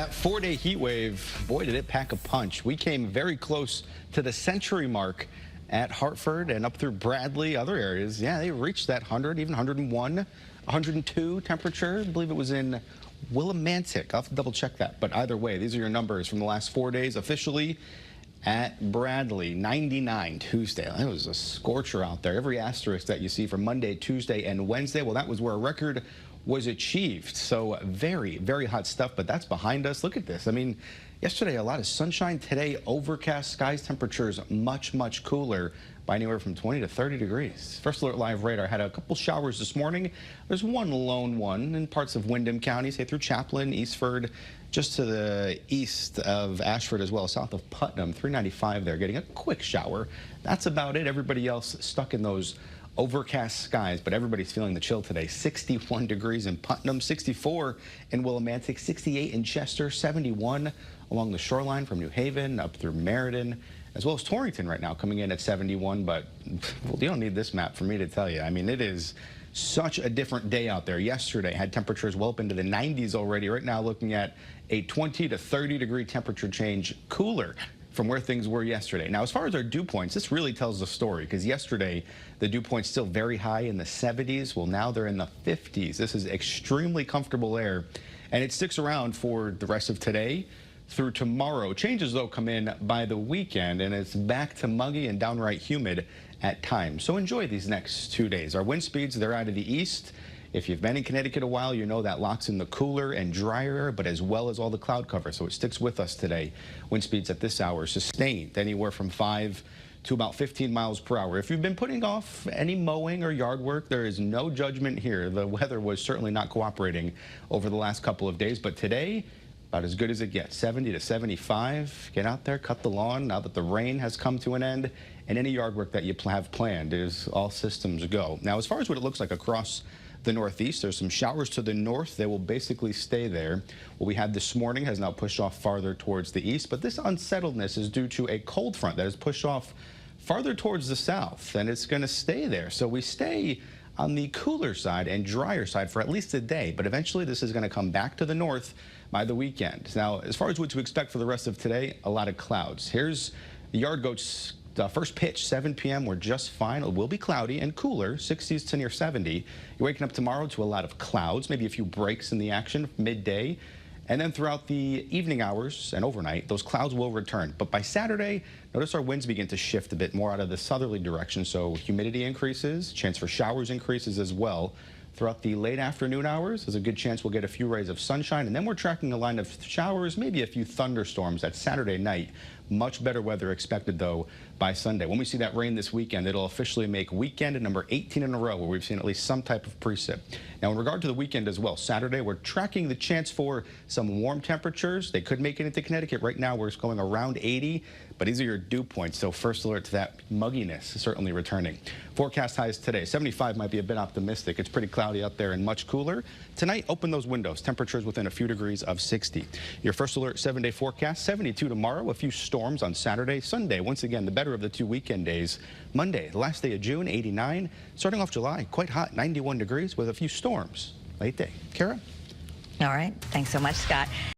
That 4-day heat wave, boy, did it pack a punch. We came very close to the century mark at Hartford and up through Bradley, other areas. Yeah, they reached that 100, even 101, 102 temperature. I believe it was in Willimantic. I'll have to double check that. But either way, these are your numbers from the last 4 days officially at Bradley. 99 Tuesday. That was a scorcher out there. Every asterisk that you see from Monday, Tuesday, and Wednesday, well, that was where a record was achieved. So very, very hot stuff, but that's behind us. Look at this. I mean, yesterday, a lot of sunshine. Today, overcast skies, temperatures much, much cooler by anywhere from 20 to 30 degrees. First Alert Live radar had a couple showers this morning. There's one lone one in parts of Windham County, say through Chaplin, Eastford, just to the east of Ashford as well, south of Putnam, 395 there, getting a quick shower. That's about it. Everybody else stuck in those overcast skies, but everybody's feeling the chill today. 61 degrees in Putnam, 64 in Willimantic, 68 in Chester, 71 along the shoreline from New Haven up through Meriden, as well as Torrington right now coming in at 71. But well, you don't need this map for me to tell you. I mean, it is such a different day out there. Yesterday had temperatures well up into the 90s already. Right now looking at a 20 to 30 degree temperature change, cooler from where things were yesterday. Now, as far as our dew points, this really tells the story, because yesterday the dew point's still very high in the 70s. Well, now they're in the 50s. This is extremely comfortable air, and it sticks around for the rest of today through tomorrow. Changes, though, come in by the weekend, and it's back to muggy and downright humid at times. So enjoy these next 2 days. Our wind speeds, they're out of the east. If you've been in Connecticut a while, you know that locks in the cooler and drier air, but as well as all the cloud cover, so it sticks with us today. Wind speeds at this hour sustained anywhere from 5 to about 15 miles per hour. If you've been putting off any mowing or yard work, there is no judgment here. The weather was certainly not cooperating over the last couple of days, but today, about as good as it gets. 70 to 75. Get out there, cut the lawn now that the rain has come to an end, and any yard work that you have planned is all systems go. Now, as far as what it looks like across the northeast, there's some showers to the north. They will basically stay there. What we had this morning has now pushed off farther towards the east, but this unsettledness is due to a cold front that has pushed off farther towards the south, and it's going to stay there. So we stay on the cooler side and drier side for at least a day, but eventually this is going to come back to the north by the weekend. Now, as far as what to expect for the rest of today, a lot of clouds. Here's the Yard Goats. First pitch, 7 p.m. We're just fine. It will be cloudy and cooler, 60s to near 70. You're waking up tomorrow to a lot of clouds, maybe a few breaks in the action midday. And then throughout the evening hours and overnight, those clouds will return. But by Saturday, notice our winds begin to shift a bit more out of the southerly direction. So humidity increases, chance for showers increases as well. Throughout the late afternoon hours, there's a good chance we'll get a few rays of sunshine, and then we're tracking a line of showers, maybe a few thunderstorms at Saturday night. Much better weather expected, though, by Sunday. When we see that rain this weekend, it'll officially make weekend number 18 in a row where we've seen at least some type of precip. Now, in regard to the weekend as well, Saturday, we're tracking the chance for some warm temperatures. They could make it into Connecticut. Right now, we're going around 80, but these are your dew points, so first alert to that mugginess certainly returning. Forecast highs today. 75 might be a bit optimistic. It's pretty cloudy out there and much cooler. Tonight, open those windows. Temperatures within a few degrees of 60. Your first alert 7-day forecast, 72 tomorrow. A few storms on Saturday. Sunday, once again, the better of the two weekend days. Monday, the last day of June, 89. Starting off July, quite hot, 91 degrees with a few storms. Late day. Kara? All right. Thanks so much, Scott.